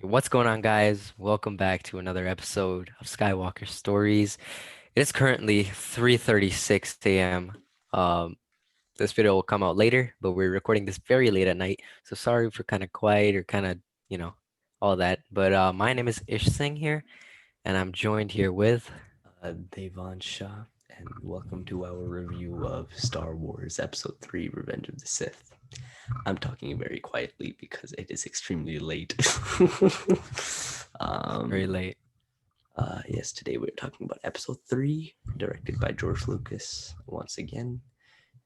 What's going on, guys? Welcome back to another episode of Skywalker Stories. It is currently 3:36 a.m. Um, this video will come out later, but we're recording this very late at night. So sorry for kind of quiet or kind of, you know, all that. But my name is Ish Singh here, and I'm joined here with. Devon Shah, and welcome to our review of Star Wars Episode 3 Revenge of the Sith. I'm talking very quietly because it is extremely late. Very um, late. yes, today we're talking about Episode 3, directed by George Lucas once again,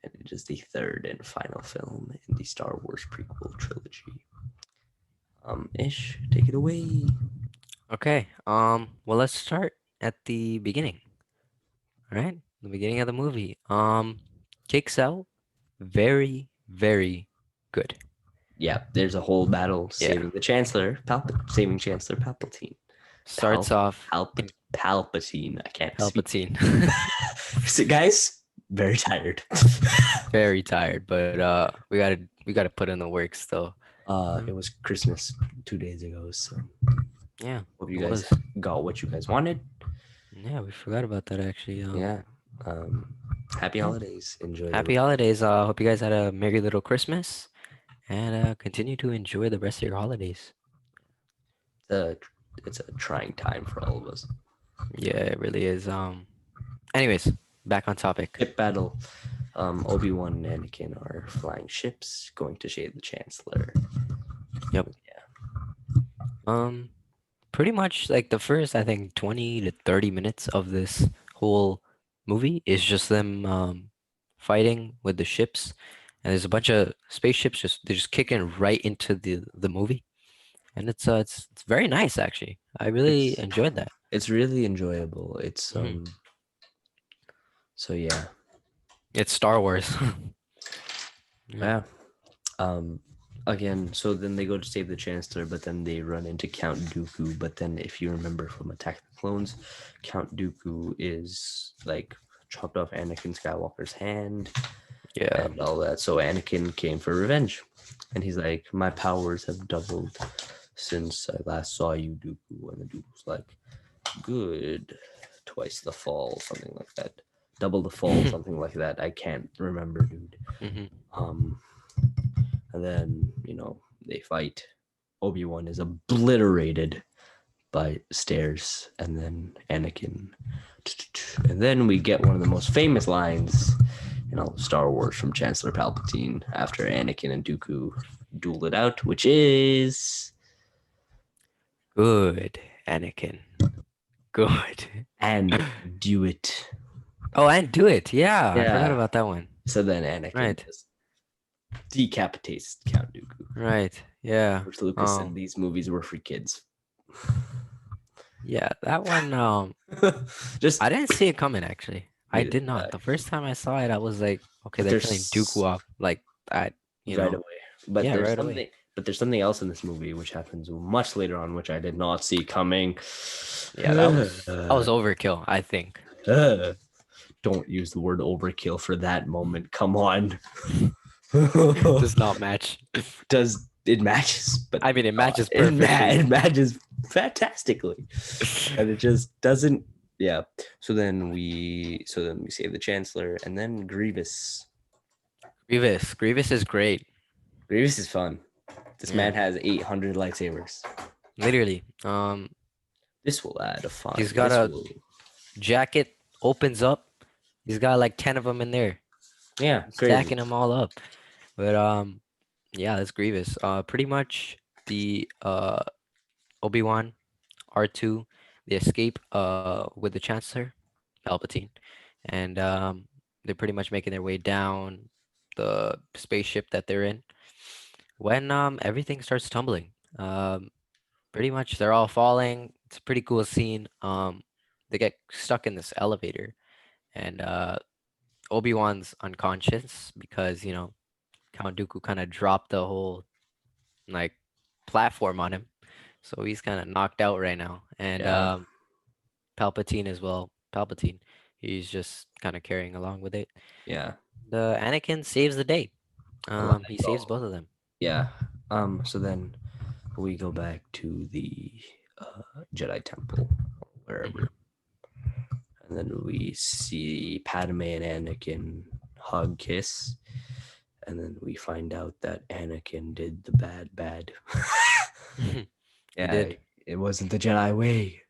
and it is the third and final film in the Star Wars prequel trilogy. Ish, take it away. Okay. Well, let's start at the beginning. All right, the beginning of the movie. Kicks out very, very good. Yeah, there's a whole battle Yeah. saving the Chancellor, saving Chancellor Palpatine. Starts off in Palpatine. I can't speak. Palpatine. So, guys, very tired. Very tired, but we gotta put in the work still. It was Christmas 2 days ago, so Yeah, hope it you guys was. got what you guys wanted. Yeah, we forgot about that actually. Yeah. Um, Happy Yeah. holidays. Enjoy the Happy holidays. Hope you guys had a merry little Christmas and continue to enjoy the rest of your holidays. uh, it's a trying time for all of us. Yeah, it really is. Anyways, back on topic. Ship battle. Obi-Wan and Anakin are flying ships, going to shade the Chancellor. Yep. Yeah. Um, Pretty much like the first, I think, 20 to 30 minutes of this whole movie is just them fighting with the ships, and there's a bunch of spaceships just they're just kicking right into the movie, and it's very nice actually. I really It's enjoyed that. it's really enjoyable. It's Hmm. so yeah. It's Star Wars. Yeah. Yeah. Um, Again, so then they go to save the Chancellor, but then they run into Count Dooku. But then, if you remember from Attack of the Clones, Count Dooku is like chopped off Anakin Skywalker's hand Yeah. and all that. So Anakin came for revenge, and he's like, "My powers have doubled since I last saw you, Dooku." And the Dooku's like, "Good, twice the fall, something like that." Double the fall, something like that. I can't remember, dude. Hmm. Um, and then, they fight. Obi-Wan is obliterated by stairs, and then Anakin. And then we get one of the most famous lines in all of Star Wars from Chancellor Palpatine after Anakin and Dooku duel it out, which is Good, Anakin. Good. and do it. Oh, and do it. Yeah, I forgot Yeah. about that one. So then Anakin Right. just decapitates Count Dooku. Right. Yeah. George Lucas said these movies were for kids. Yeah, that one, Just I didn't see it coming actually. I neither did did I. not. The first time I saw it, I was like, okay, But they're killing Dooku there's off like that, right away. But Yeah, there's right something away. but there's something else in this movie which happens much later on, which I did not see coming. Yeah, that was overkill, I think. Don't use the word overkill for that moment. Come on. Does not match. Does it matches, but I mean, it matches it, perfectly. it matches fantastically. And it just doesn't. Yeah. So then we save the Chancellor, and then Grievous. Grievous is great. Grievous is fun. This Yeah, man has 800 lightsabers. literally. This will add a fun. He's got This a will, jacket opens up. He's got like 10 of them in there, yeah, crazy. stacking them all up. But yeah, that's Grievous. Pretty much the Obi-Wan, R2, they escape with the Chancellor, Palpatine, and they're pretty much making their way down the spaceship that they're in when everything starts tumbling. Pretty much they're all falling. It's a pretty cool scene. They get stuck in this elevator, and Obi-Wan's unconscious because Count Dooku kind of dropped the whole like platform on him, so he's kind of knocked out right now. And Yeah, Palpatine as well. Palpatine, he's just kind of carrying along with it. yeah. The Anakin saves the day. I love He it. saves Oh, both of them. yeah. So then we go back to the Jedi Temple or Hmm. wherever, and then we see Padme and Anakin hug, kiss, and then we find out that Anakin did the bad. He Yeah, did, it wasn't the Jedi way.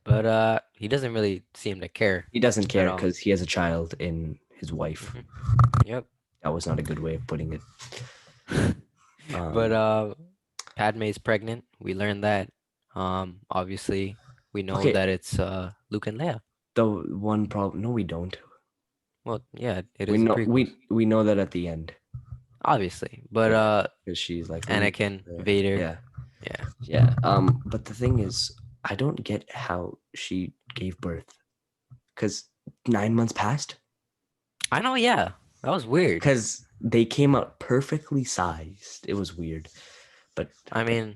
but he doesn't really seem to care He doesn't at care all. because he has a child in his wife. Hmm. Yep. That was not a good way of putting it. But Um, Padme's pregnant. We learned that. Obviously, we know okay, that it's Luke and Leia. the one problem. No, we don't. Well, yeah, it We is a know prequels, we know that at the end. obviously. But Yeah, because she's like, Luke. Anakin, Vader, Yeah, yeah. yeah. But the thing is, I don't get how she gave birth because 9 months passed. I know, yeah. That was weird. Because they came out perfectly sized. It was weird, but I mean,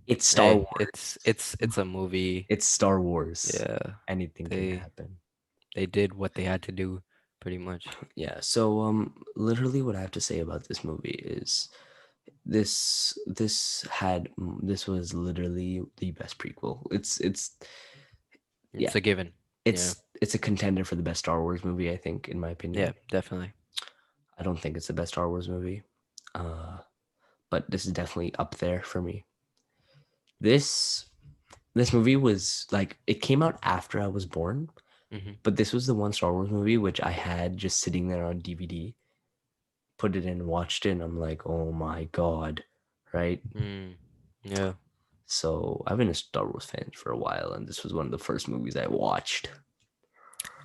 it's Star hey, Wars. it's a movie. It's Star Wars. Yeah, Anything can they happen. they did what they had to do, pretty much. Yeah. So literally what I have to say about this movie is this was literally the best prequel. It's yeah, It's a given. Yeah, it's a contender for the best Star Wars movie, I think, in my yeah, opinion. definitely. I don't think it's the best Star Wars movie. Uh but this is definitely up there for me. This this movie was like it came out after I was born, Hmm. but this was the one Star Wars movie which I had just sitting there on DVD, put it in, watched it, and I'm like, oh my god, right? Mm, yeah. So I've been a Star Wars fan for a while, and this was one of the first movies I watched.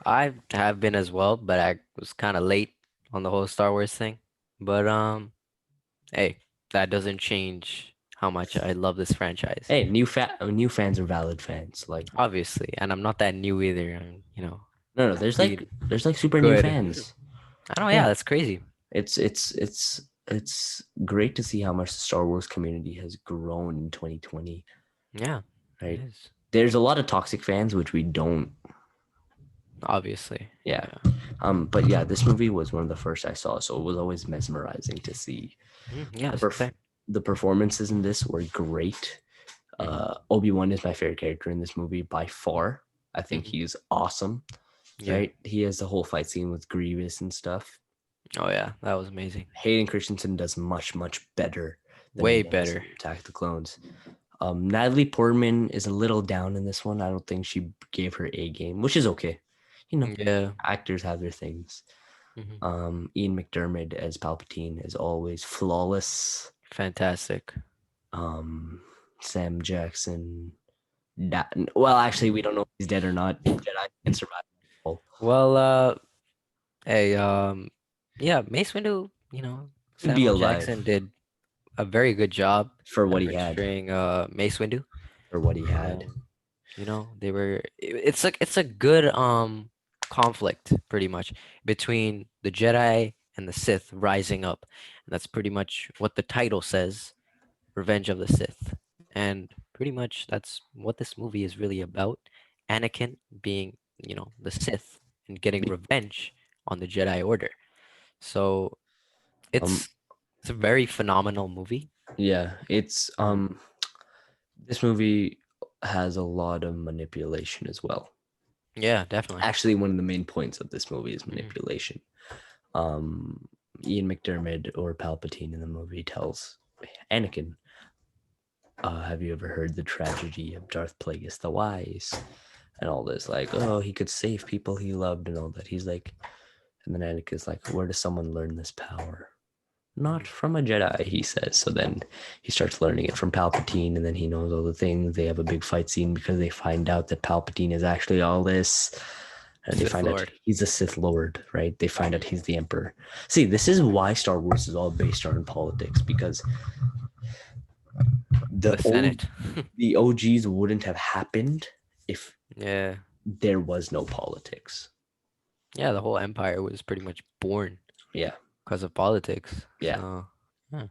I have been as well, but I was kind of late on the whole Star Wars thing. But hey, that doesn't change how much I love this franchise. Hey, new fans are valid fans. Like, Obviously, and I'm not that new either. I'm, no, pretty there's like super new good. fans. I know, yeah, Yeah, that's crazy. it's great to see how much the Star Wars community has grown in 2020. Yeah, it Right, is. there's a lot of toxic fans which we don't. Obviously. Yeah, Yeah. but yeah, this movie was one of the first I saw, so it was always mesmerizing to see. Yeah, The it's the perf- same. the performances in this were great. Hmm. Obi-Wan is my favorite character in this movie by far. I think Hmm. he's awesome. Yeah. Right? He has the whole fight scene with Grievous and stuff. Oh yeah, that was amazing. Hayden Christensen does much better than he Way does better. in Attack of the Clones. Natalie Portman is a little down in this one. I don't think she gave her A game, which is okay. You know, Yeah. actors have their things. Hmm. Ian McDermott as Palpatine is always flawless. Fantastic. Um, Sam Jackson. Well, actually, we don't know if he's dead or not. Jedi can survive. Well, hey, yeah, Mace Windu, He'd be Samuel alive Jackson did a very good job for what at he had. portraying Mace Windu. For what he had. And they were it's a good conflict pretty much between the Jedi and the Sith rising up. And that's pretty much what the title says, Revenge of the Sith. And pretty much that's what this movie is really about. Anakin being, the Sith and getting Be- revenge on the Jedi Order. So Um, it's a very phenomenal movie. yeah, it's Uh, this movie has a lot of manipulation as well. yeah, definitely. Actually, one of the main points of this movie is Hmm. manipulation. Um, Ian McDermott or Palpatine in the movie tells Anakin, "Have you ever heard the tragedy of Darth Plagueis the Wise?" And all this, like, oh, he could save people he loved and all that. He's like, and then Anakin's like, where does someone learn this power? Not Hmm. from a Jedi, he says. So then he starts learning it from Palpatine, and then he knows all the things. They have a big fight scene because they find out that Palpatine is actually all this. And they Sith find out Lord. he's a Sith Lord, right? They find out Hmm. he's the Emperor. See, this is why Star Wars is all based on politics, because the The old Senate. the OGs wouldn't have happened if Yeah. there was no politics. Yeah, the whole empire was pretty much born Yeah, because of politics. yeah. So, yeah.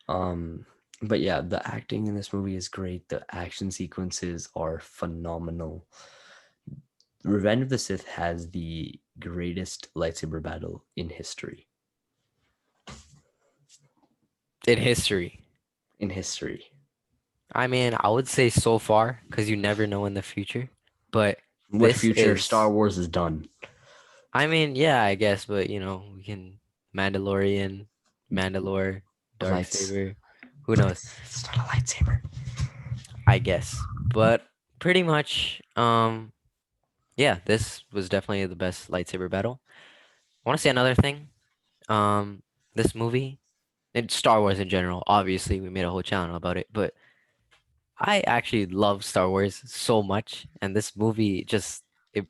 Um, but yeah, the acting in this movie is great. The action sequences are phenomenal. Revenge of the Sith has the greatest lightsaber battle in history. In history. In history. I mean, I would say so far because you never know in the future. But What this future Star is, Wars is done? I mean, yeah, I guess, but we can Mandalorian, Mandalore, dark Lights. saber, who knows? It's not a lightsaber. I guess. But pretty much, yeah, this was definitely the best lightsaber battle. I want to say another thing. Um, this movie and Star Wars in general, obviously we made a whole channel about it, but I actually love Star Wars so much, and this movie just it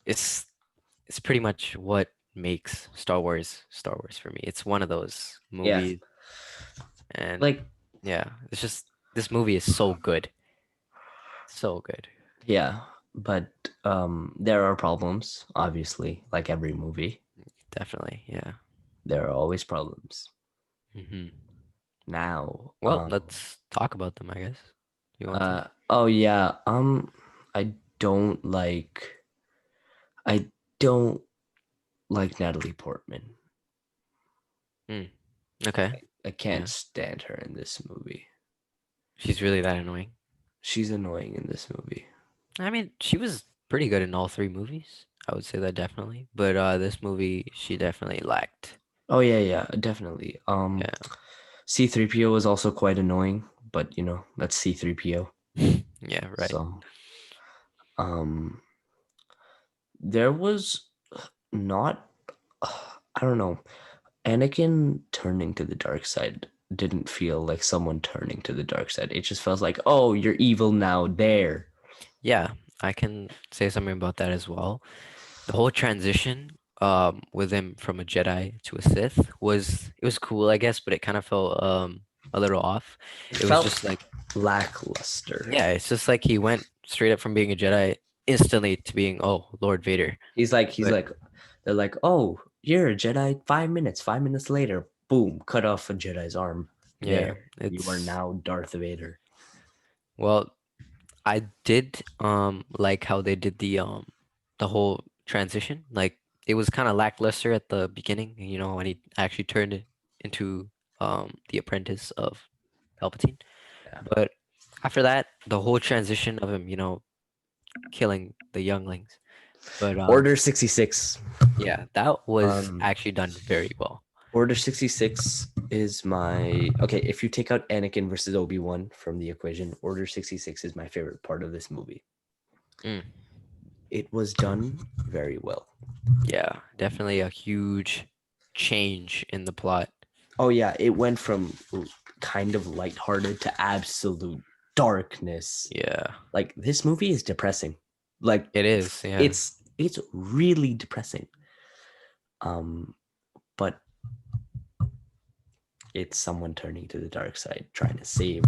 it's it's pretty much what makes Star Wars for me. It's one of those Yeah, movies, and like yeah, it's just this movie is so good, so good. yeah, but there are problems, obviously, like every movie. Definitely, yeah. There are always problems. hmm Now, Well, let's talk about them, I guess. You want to? oh yeah, I don't like I don't like Natalie Portman. Mm, okay, I can't yeah. stand her in this movie. She's really that annoying. She's annoying in this movie. I mean, she was pretty good in all three movies. I would say that definitely. But this movie, she definitely lacked. Oh yeah, yeah, definitely. Yeah. C3PO is also quite annoying, but that's C3PO. Yeah, right. So, um there was not I don't know. Anakin turning to the dark side didn't feel like someone turning to the dark side. It just felt like, "Oh, you're evil now." There. Yeah, I can say something about that as well. The whole transition with him from a Jedi to a Sith was cool, I guess, but it kind of felt a little off. It It was felt just like, lackluster. yeah, it's just like he went straight up from being a Jedi instantly to being, oh, Lord Vader. He's But like, they're like, "Oh, you're a Jedi." 5 minutes. 5 minutes later, boom, cut off a Jedi's arm. yeah, There, you are it's now Darth Vader. well, I did like how they did the whole transition. Like it was kind of lackluster at the beginning, when he actually turned it into the apprentice of Palpatine. Yeah. But after that, the whole transition of him, killing the younglings. But Order 66. yeah, that was Um, actually done very well. Order 66 is my okay. If you take out Anakin versus Obi-Wan from the equation, Order 66 is my favorite part of this movie. Mm, It was done very well. yeah, definitely a huge change in the plot. Oh yeah, it went from kind of lighthearted to absolute darkness. Yeah, Like this movie is depressing. Like it is. Yeah. it's really depressing. Um, but it's someone turning to the dark side, trying to save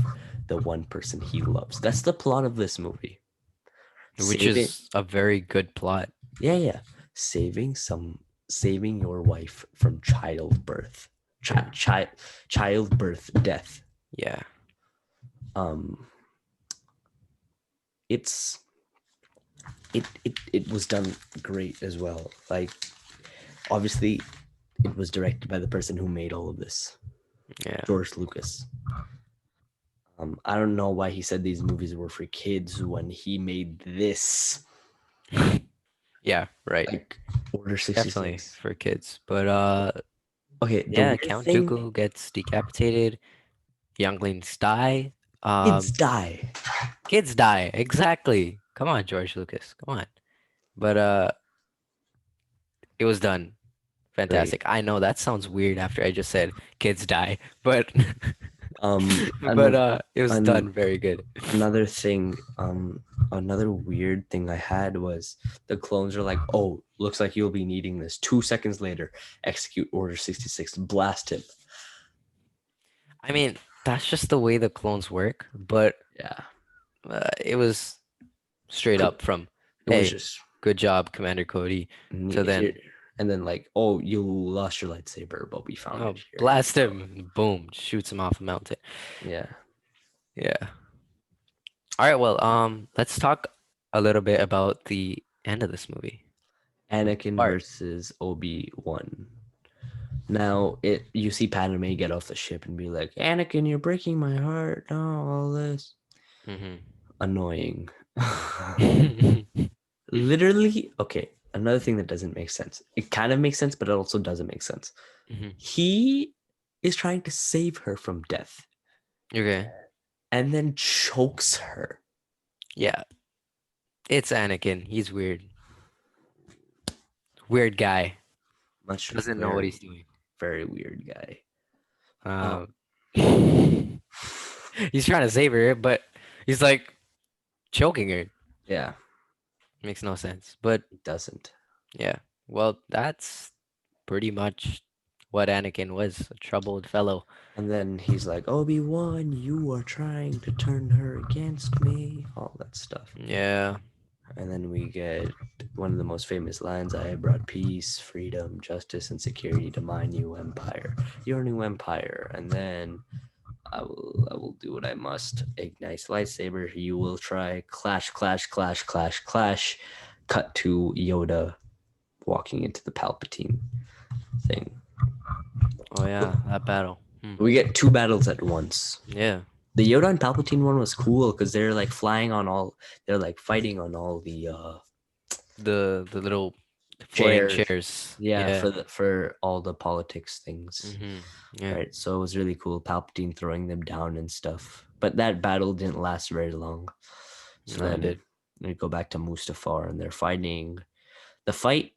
the one person he loves. That's the plot of this movie. Which Saving, is a very good plot. yeah, yeah, saving your wife from childbirth, Yeah. childbirth death. Yeah. Um, it's it was done great as well. Like obviously, it was directed by the person who made all of this, Yeah. George Lucas. I don't know why he said these movies were for kids when he made this. Yeah, right. Like Order Definitely 66. for kids. But Okay, the yeah, weird Count thing, Dooku gets decapitated, younglings die. kids Um die. Kids die. Exactly. Come on, George Lucas. Come on. But it was done. Great. Fantastic. I know that sounds weird after I just said kids die, but but Another it was an, done very good. another thing, another weird thing I had was the clones are like, "Oh, looks like you'll be needing this." 2 seconds later, execute Order 66, blast him. I mean, that's just the way the clones work, but Yeah, it was straight it up from, was hey, just good job, Commander Cody, to here, then, and then like, "Oh, you lost your lightsaber, but we found it oh, here." blast him, boom, shoots him off a mountain. Yeah, Yeah. All right, well, let's talk a little bit about the end of this movie. Anakin Part. versus Obi-Wan. Now you see Padme get off the ship and be like, Anakin, you're breaking my heart. No, all this. Mm-hmm. Annoying. Mm-hmm. Literally, okay, another thing that doesn't make sense. It kind of makes sense, but it also doesn't make sense. He is trying to save her from death Okay. and then chokes her. Yeah. It's Anakin. He's weird. Weird guy. Much Doesn't know what very, he's doing. very weird guy. Um, Um, he's trying to save her, but he's like choking her. yeah, Makes no sense. But it doesn't. yeah. Well, that's pretty much what Anakin was, a troubled fellow. And then he's like, Obi-Wan, you are trying to turn her against me, all that stuff. Yeah. And then we get one of the most famous lines: I have brought peace, freedom, justice, and security to my new empire. Your new empire. And then I will do what I must. Ignite lightsaber. You will try. Clash, clash, clash, clash, clash. Cut to Yoda walking into the Palpatine thing. Oh yeah, that battle. Hmm. We get two battles at once. Yeah. The Yoda and Palpatine one was cool because they're like flying on all. They're like fighting on all the The little floating chairs. chairs. Yeah, Yeah. for all the politics things, Mm-hmm. Yeah. right? So it was really cool. Palpatine throwing them down and stuff. But that battle didn't last very long. So No, it then did. we go back to Mustafar and they're fighting. The fight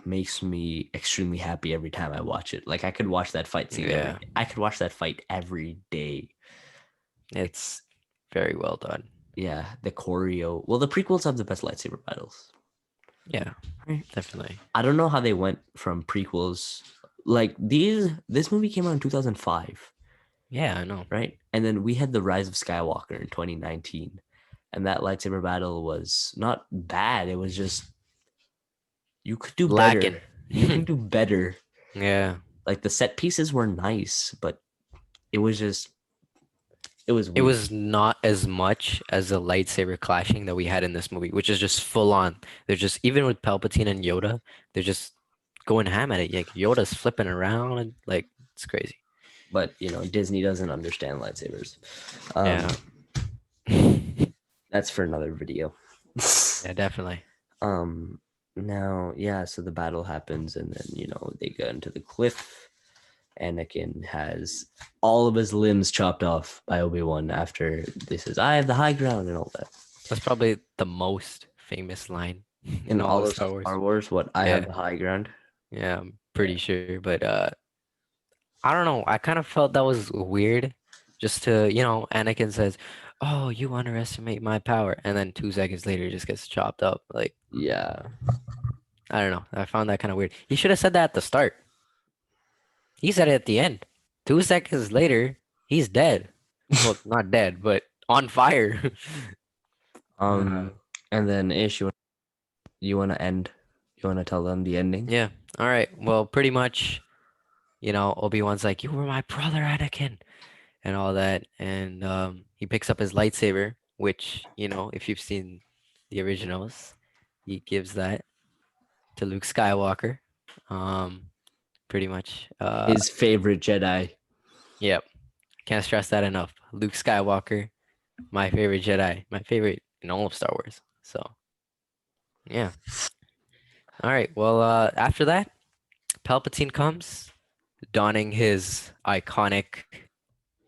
makes me extremely happy every time I watch it. Like I could watch that fight scene every Yeah. day. I could watch that fight every day. It's very well done. Yeah, the choreo. Well, the prequels have the best lightsaber battles. Yeah, Right. definitely. I don't know how they went from prequels. Like this movie came out in 2005, Yeah, I know. right? And then we had the Rise of Skywalker in 2019. And that lightsaber battle was not bad. It was just you could do Lacking. better. You can do better. Yeah. Like the set pieces were nice, but it was just it was It weird. was not as much as the lightsaber clashing that we had in this movie, which is just full on. They're just even with Palpatine and Yoda, they're just going ham at it. Like Yoda's flipping around and like it's crazy. But Disney doesn't understand lightsabers. Yeah. That's for another video. Yeah, definitely. um Now, yeah, so the battle happens and then they go into the cliff. Anakin has all of his limbs chopped off by Obi-Wan after this says, I have the high ground and all that. That's probably the most famous line In in all all of of Star Wars. Star Wars, what I have Yeah. the high ground. Yeah, I'm Yeah. pretty sure. But I don't know. I kind of felt that was weird. Just to, Anakin says, "Oh, you underestimate my power," and then 2 seconds later, he just gets chopped up. Like, Yeah. I don't know. I found that kind of weird. He should have said that at the start. He said it at the end. 2 seconds later, he's dead. Well, not dead, but on fire. Uh, um and then Ish, you want to end? You want to tell them the ending? yeah. All right. Well, pretty much, Obi-Wan's like, "You were my brother, Anakin," and all that, and he picks up his lightsaber, which, if you've seen the originals, he gives that to Luke Skywalker. Um, Pretty much. His favorite Jedi. Yep. Can't stress that enough. Luke Skywalker, my favorite Jedi, my favorite in all of Star Wars. So yeah. All right. Well, after that, Palpatine comes, donning his iconic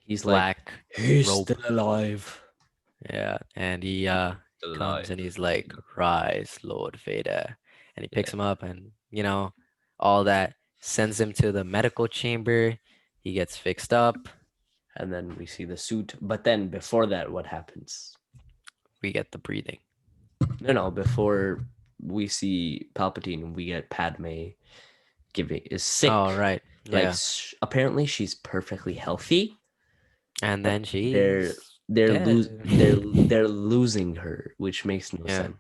He's like, black he's robe. still alive. Yeah, and he Still comes alive. and he's like, "Rise, Lord Vader," and he Yeah. picks him up, and all that, sends him to the medical chamber. He gets fixed up. And then we see the suit. But then before that, what happens? We get the breathing. No. Before we see Palpatine, we get Padme giving is Oh, sick. right. Like Yeah. apparently she's perfectly healthy, And but then they're she's they're lose they're dead. they're losing her, which makes no Yeah. sense.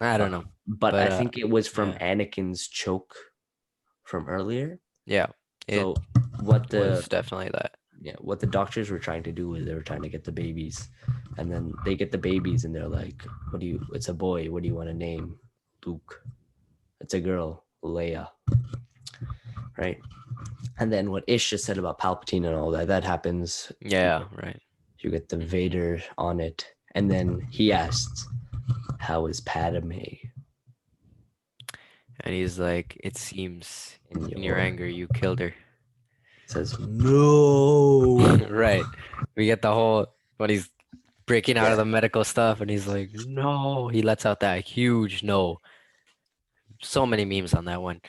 I don't know. But But I think it was from yeah. Anakin's choke from earlier. Yeah. It So what the was definitely that. what the doctors were trying to do is they were trying to get the babies, and then they get the babies and they're like, "What do you? It's a boy. What do you want to name?" Luke. It's a girl. Leia. right? And then what Ish just said about Palpatine and all that, that happens. Yeah, right. You get the Hmm. Vader on it. And then he asks, how is Padme And he's like, it seems in in your your... anger you killed her. He says, no. Right. We get the whole when he's breaking out of Yeah. the medical stuff and he's like, no. He lets out that huge no. So many memes on that one.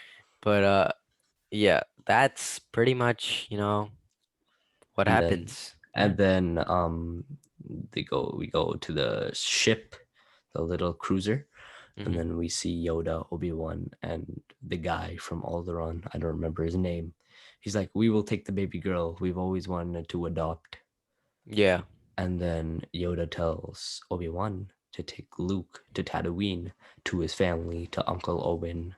But yeah, that's pretty much, what And then happens. Yeah. and then we go to the ship, the little cruiser, and Hmm. then we see Yoda, Obi-Wan, and the guy from Alderaan. I don't remember his name. He's like, we will take the baby girl we've always wanted to adopt. Yeah. And then Yoda tells Obi-Wan to take Luke to Tatooine, to his family, to Uncle Owen.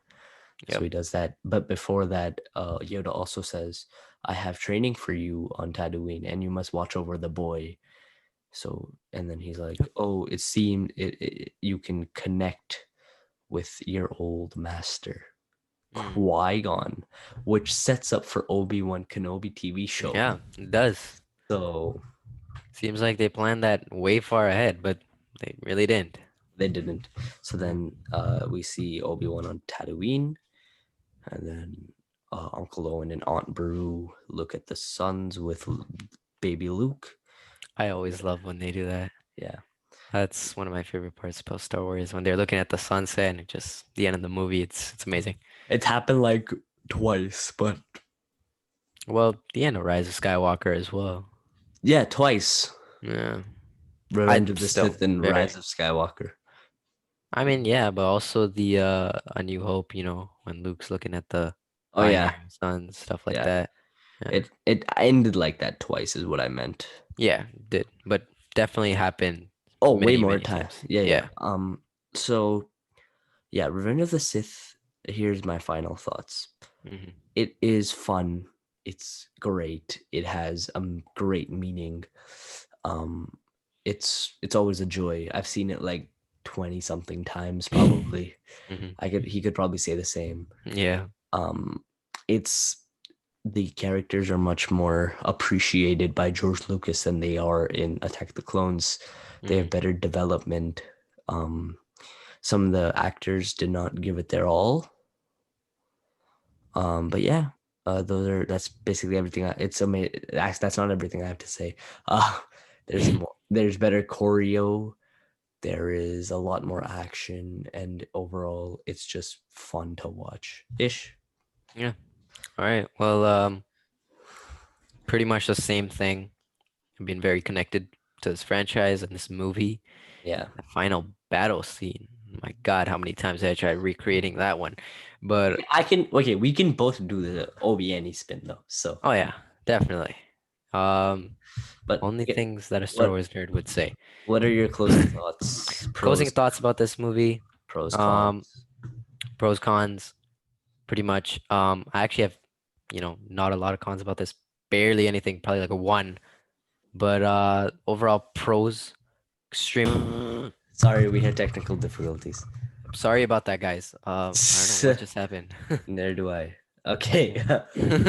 So Yep. he does that. But before that, Yoda also says, I have training for you on Tatooine, and you must watch over the boy. So, and then he's like, Yep. oh, it seemed you can connect with your old master, Mm. Qui-Gon, which sets up for Obi-Wan Kenobi TV show. Yeah, it does. So Seems like they planned that way far ahead, but they really didn't. they didn't. So Yeah. then we see Obi-Wan on Tatooine, and then Uncle Owen and Aunt Beru look at the sons with baby Luke. I always love when they do that. Yeah, That's one of my favorite parts about Star Wars when they're looking at the sunset and just the end of the movie. It's amazing. it's happened like twice, but Well, the end of Rise of Skywalker as well. yeah, twice. Yeah, I Revenge of the still Sith and very. Rise of Skywalker. I mean, yeah, but also the A New Hope. When Luke's looking at the Oh yeah, binary sun, stuff like yeah. that. Yeah, It ended like that twice is what I meant. yeah, it did, but definitely happened Oh, way many, more many time. times. Yeah, yeah. Yeah. So yeah, Revenge of the Sith. Here's my final thoughts. Hmm. It is fun. It's great. It has great meaning. Um, it's always a joy. I've seen it like 20 something times probably. Hmm. He could probably say the same. Yeah. Um, it's the characters are much more appreciated by George Lucas than they are in Attack the Clones. They have Hmm. better development. Um, some of the actors did not give it their all. But yeah, that's basically everything. It's amazing. That's not everything I have to say. Uh, there's more. There's better choreo. There is a lot more action, and overall, it's just fun to watch. Ish. Yeah. All right. Well, pretty much the same thing. I've been very connected to this franchise and this movie. Yeah. The final battle scene. My God, how many times did I try recreating that one? But I can. Okay, we can both do the Obi spin though. So, oh yeah, definitely. Um, but Only okay, things that a Star what Wars nerd would say. what are your closing thoughts? Closing thoughts about this movie. Um, Cons. Pros, cons, pretty much. I actually have, not a lot of cons about this. Barely anything, probably like a one. But overall pros, extreme. Sorry, we had technical difficulties. Sorry about that, guys. I don't know what just happened. Neither do I. Okay, Yeah.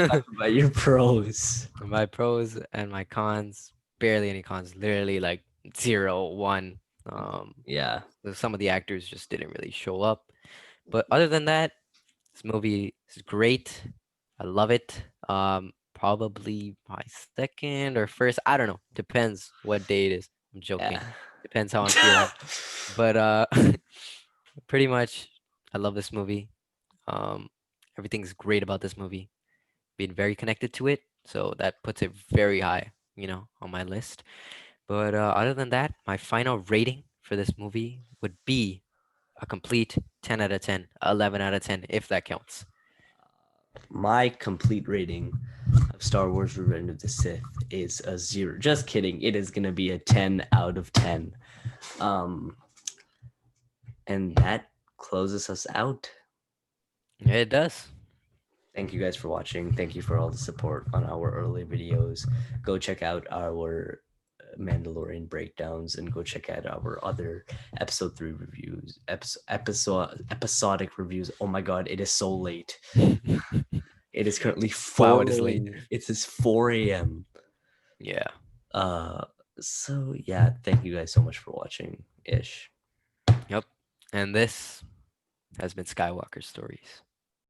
talk about your pros. My pros and my cons, barely any cons, literally like zero, one. Yeah, Some of the actors just didn't really show up. But other than that, this movie is great. I love it. Probably my second or first. I don't know. Depends what day it is. I'm joking. yeah. Depends how I'm feeling. But pretty much, I love this movie. Um, Everything's great about this movie. Being very connected to it, so that puts it very high, on my list. But other than that, my final rating for this movie would be a complete 10 out of 10, 11 out of 10, if that counts. My complete rating of Star Wars Revenge of the Sith is a 0. Just kidding. It is gonna be a 10 out of 10. Um, and that closes us out. It does. Thank you guys for watching. Thank you for all the support on our early videos. Go check out our Mandalorian breakdowns and go check out our other episode 3 reviews, episodic reviews. Oh my god, it is so late. It is currently Wow, 4 it is late. a. It is 4 a.m. Yeah. Uh, so yeah, thank you guys so much for watching. Ish. Yep. And this has been Skywalker Stories.